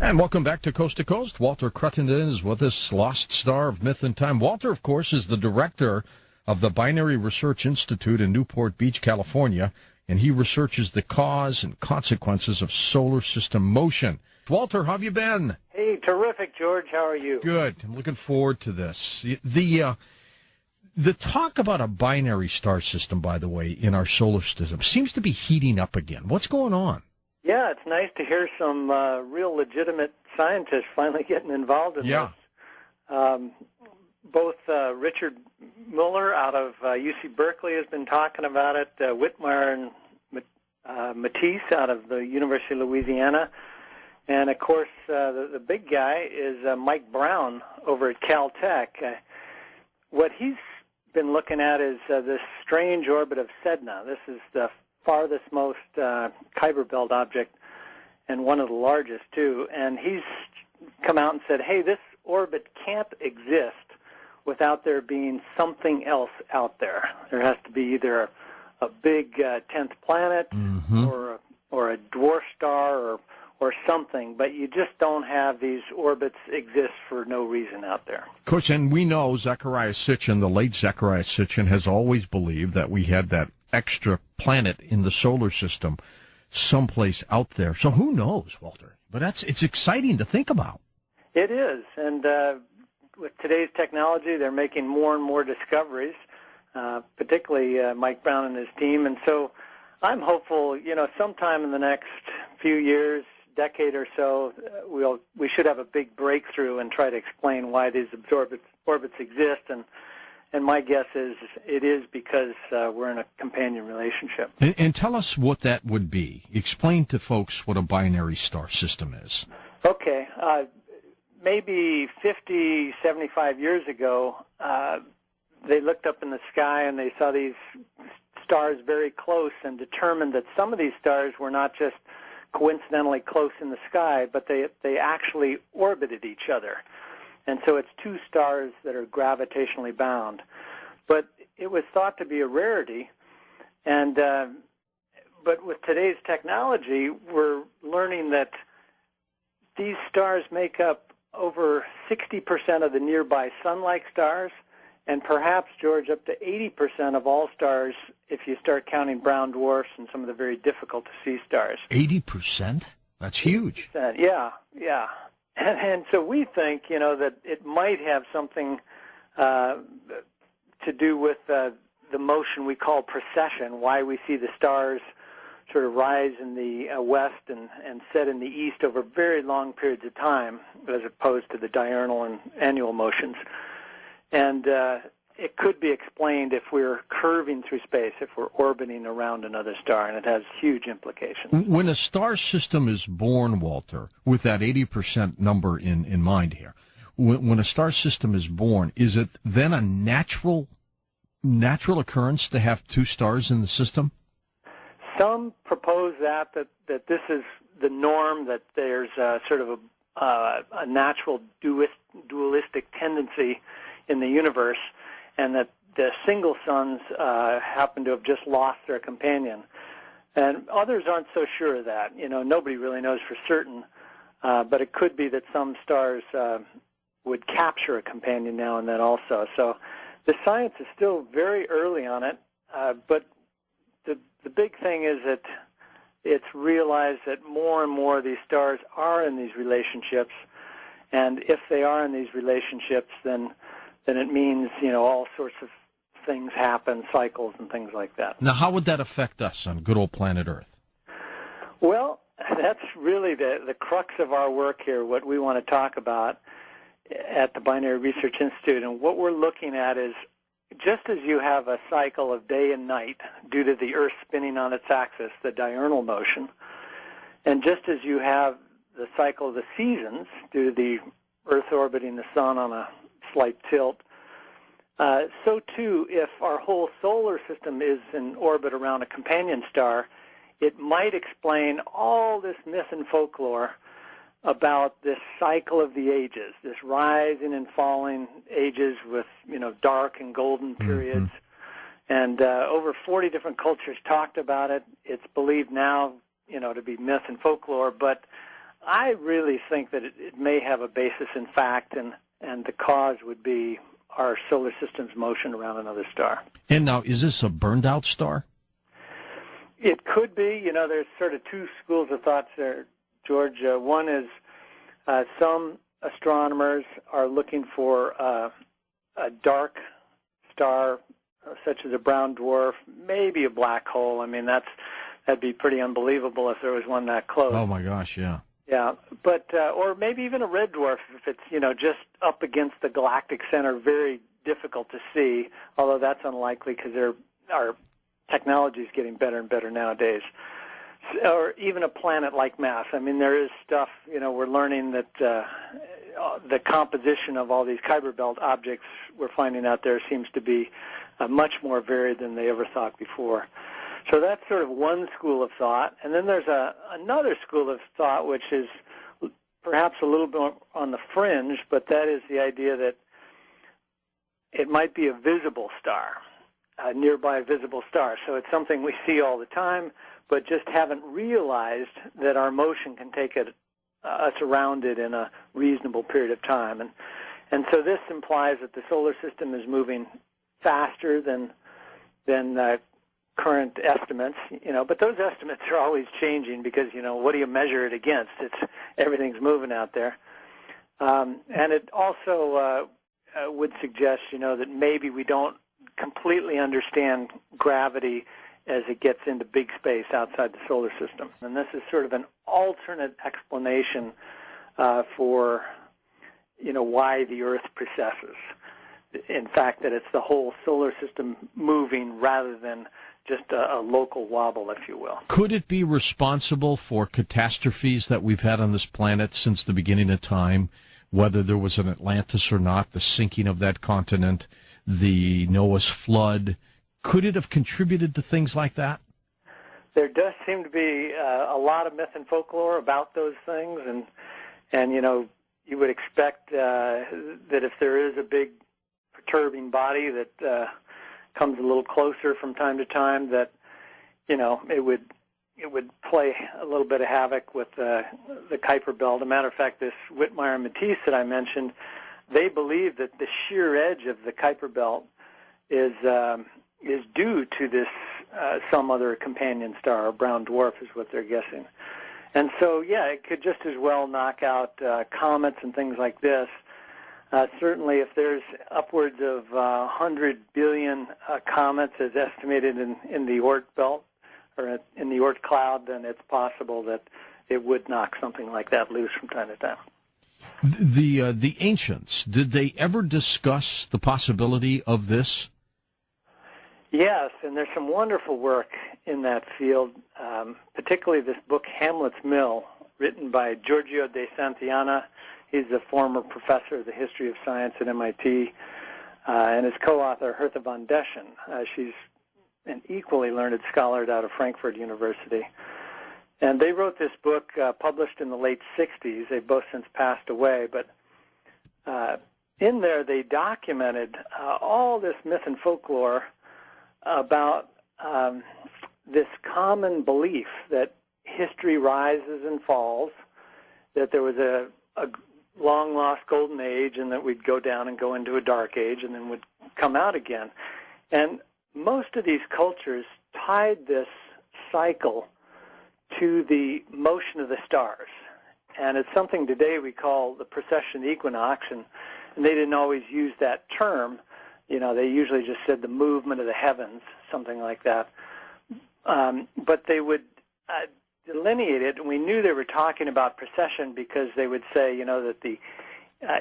And welcome back to Coast. Walter Cruttenden is with us, lost star of myth and time. Walter, of course, is the director of the Binary Research Institute in Newport Beach, California, and he researches the cause and consequences of solar system motion. Walter, how have you been? Hey, terrific, George. How are you? Good. I'm looking forward to this. The talk about a binary star system, by the way, in our solar system seems to be heating up again. What's going on? Yeah, it's nice to hear some real legitimate scientists finally getting involved in this. Both Richard Muller out of UC Berkeley has been talking about it, Whitmire and Matisse out of the University of Louisiana, and, of course, the big guy is Mike Brown over at Caltech. What he's been looking at is this strange orbit of Sedna. This is the farthest most Kuiper Belt object, and one of the largest, too. And he's come out and said, hey, this orbit can't exist without there being something else out there. There has to be either a big 10th planet or a dwarf star or something, but you just don't have these orbits exist for no reason out there. Coach, and we know Zecharia Sitchin, the late Zecharia Sitchin, has always believed that we had that extra planet in the solar system someplace out there. So who knows, Walter? But it's exciting to think about. It is, and with today's technology, they're making more and more discoveries, particularly Mike Brown and his team. And so I'm hopeful, sometime in the next few years, decade or so, we should have a big breakthrough and try to explain why these orbits exist. And my guess is it is because we're in a companion relationship. And tell us what that would be. Explain to folks what a binary star system is. Okay. Maybe 50, 75 years ago, they looked up in the sky and they saw these stars very close and determined that some of these stars were not just coincidentally close in the sky, but they actually orbited each other. And so it's two stars that are gravitationally bound. But it was thought to be a rarity, and but with today's technology, we're learning that these stars make up over 60% of the nearby sun-like stars, and perhaps, George, up to 80% of all stars if you start counting brown dwarfs and some of the very difficult-to-see stars. 80%? That's huge. 80%, yeah. And so we think, that it might have something to do with the motion we call precession, why we see the stars sort of rise in the west and set in the east over very long periods of time, as opposed to the diurnal and annual motions. And it could be explained if we're curving through space, if we're orbiting around another star, and it has huge implications. When a star system is born, Walter, with that 80% number in mind here, when a star system is born, is it then a natural occurrence to have two stars in the system? Some propose that this is the norm, that there's sort of a natural dualistic tendency in the universe, and that the single suns happen to have just lost their companion. And others aren't so sure of that. Nobody really knows for certain, but it could be that some stars would capture a companion now and then also. So the science is still very early on it, but the big thing is that it's realized that more and more of these stars are in these relationships, and if they are in these relationships, then it means, all sorts of things happen, cycles and things like that. Now, how would that affect us on good old planet Earth? Well, that's really the crux of our work here, what we want to talk about at the Binary Research Institute. And what we're looking at is, just as you have a cycle of day and night due to the Earth spinning on its axis, the diurnal motion, and just as you have the cycle of the seasons due to the Earth orbiting the sun on a slight tilt, so too, if our whole solar system is in orbit around a companion star, it might explain all this myth and folklore about this cycle of the ages, this rising and falling ages with, dark and golden periods. And over 40 different cultures talked about it. It's believed now, to be myth and folklore, but I really think that it may have a basis in fact, and the cause would be our solar system's motion around another star. And now, is this a burned-out star? It could be. You know, there's sort of two schools of thought there, George. One is some astronomers are looking for a dark star, such as a brown dwarf, maybe a black hole. I mean, that'd be pretty unbelievable if there was one that close. Oh my gosh, yeah. Yeah, but or maybe even a red dwarf if it's, you know, just up against the galactic center, very difficult to see, although that's unlikely because our technology is getting better and better nowadays. Or even a planet-like mass. I mean, there is stuff, you know, we're learning that the composition of all these Kuiper Belt objects we're finding out there seems to be much more varied than they ever thought before. So that's sort of one school of thought. And then there's another school of thought which is perhaps a little bit on the fringe, but that is the idea that it might be a visible star, a nearby visible star. So it's something we see all the time, but just haven't realized that our motion can take us around it in a reasonable period of time. And so this implies that the solar system is moving faster than current estimates, you know, but those estimates are always changing because, you know, what do you measure it against? Everything's moving out there. And it also would suggest, you know, that maybe we don't completely understand gravity as it gets into big space outside the solar system. And this is sort of an alternate explanation for, you know, why the Earth precesses. In fact, that it's the whole solar system moving rather than just a local wobble, if you will. Could it be responsible for catastrophes that we've had on this planet since the beginning of time, whether there was an Atlantis or not, the sinking of that continent, the Noah's flood? Could it have contributed to things like that? There does seem to be a lot of myth and folklore about those things, and you know, you would expect that if there is a big perturbing body that comes a little closer from time to time, that, you know, it would play a little bit of havoc with the Kuiper Belt. As a matter of fact, this Whitmire and Matisse that I mentioned, they believe that the sheer edge of the Kuiper Belt is due to this some other companion star, or brown dwarf is what they're guessing. And so, yeah, it could just as well knock out comets and things like this. Certainly, if there's upwards of 100 billion comets as estimated in the Oort belt, or in the Oort cloud, then it's possible that it would knock something like that loose from time to time. The ancients, did they ever discuss the possibility of this? Yes, and there's some wonderful work in that field, particularly this book, Hamlet's Mill, written by Giorgio de Santillana. He's a former professor of the history of science at MIT, and his co-author, Hertha von Deschen. She's an equally learned scholar out of Frankfurt University. And they wrote this book, published in the late 60s. They've both since passed away, but in there they documented all this myth and folklore about this common belief that history rises and falls, that there was a long-lost golden age, and that we'd go down and go into a dark age and then would come out again. And most of these cultures tied this cycle to the motion of the stars. And it's something today we call the precession equinox, and they didn't always use that term. You know, they usually just said the movement of the heavens, something like that. But they would delineate it, and we knew they were talking about precession because they would say, you know, that the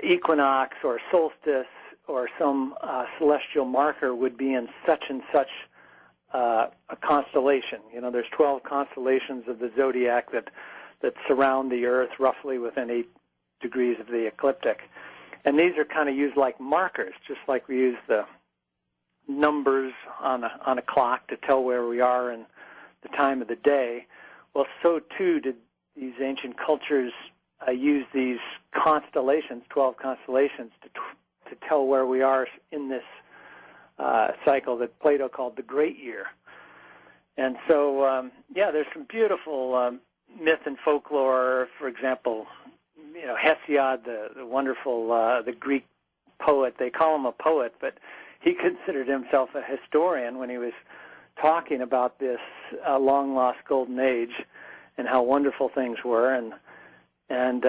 equinox or solstice or some celestial marker would be in such and such a constellation. You know, there's 12 constellations of the zodiac that surround the Earth roughly within 8 degrees of the ecliptic. And these are kind of used like markers, just like we use the numbers on a clock to tell where we are in the time of the day. Well, so too did these ancient cultures use these constellations, 12 constellations, to tell where we are in this cycle that Plato called the Great Year. And so, yeah, there's some beautiful myth and folklore. For example, Hesiod, the wonderful, the Greek poet. They call him a poet, but he considered himself a historian when he was talking about this long-lost golden age and how wonderful things were. And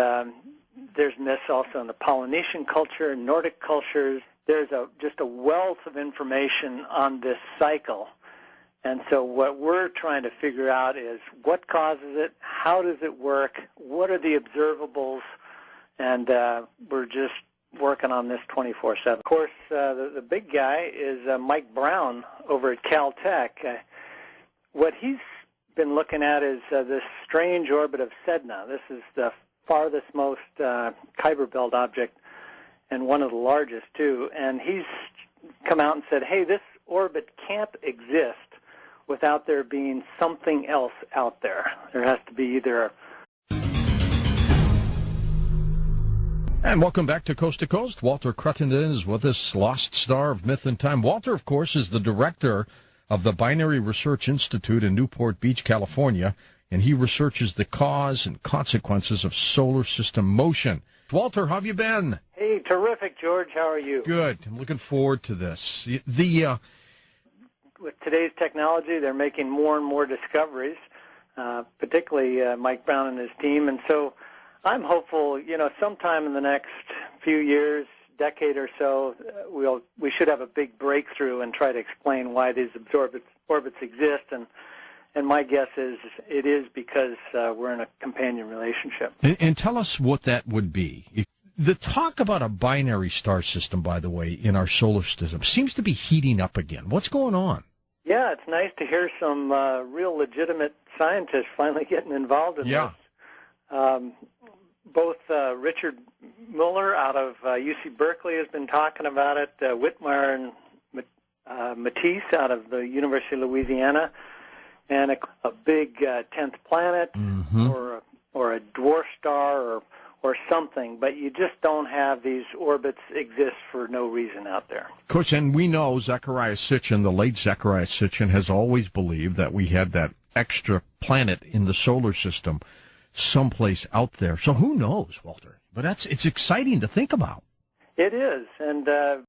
there's myths also in the Polynesian culture, Nordic cultures. There's just a wealth of information on this cycle. And so what we're trying to figure out is what causes it, how does it work, what are the observables, and we're just working on this 24/7. Of course, the big guy is Mike Brown over at Caltech. What he's been looking at is this strange orbit of Sedna. This is the farthest most Kuiper Belt object and one of the largest, too. And he's come out and said, hey, this orbit can't exist without there being something else out there. There has to be either And welcome back to Coast. Walter Cruttenden is with us, Lost Star of Myth and Time. Walter, of course, is the director of the Binary Research Institute in Newport Beach, California, and he researches the cause and consequences of solar system motion. Walter, how have you been? Hey, terrific, George. How are you? Good. I'm looking forward to this. With today's technology, they're making more and more discoveries, particularly Mike Brown and his team, and so I'm hopeful, sometime in the next few years, decade or so, we should have a big breakthrough and try to explain why these orbits exist. And my guess is it is because we're in a companion relationship. And tell us what that would be. The talk about a binary star system, by the way, in our solar system seems to be heating up again. What's going on? Yeah, it's nice to hear some real legitimate scientists finally getting involved in this. Both Richard Muller out of UC Berkeley has been talking about it, Whitmire and Matisse out of the University of Louisiana, and a big 10th planet or a dwarf star or something, but you just don't have these orbits exist for no reason out there. Coach, and we know Zecharia Sitchin, the late Zecharia Sitchin, has always believed that we had that extra planet in the solar system someplace out there. So who knows, Walter? But it's exciting to think about. It is, and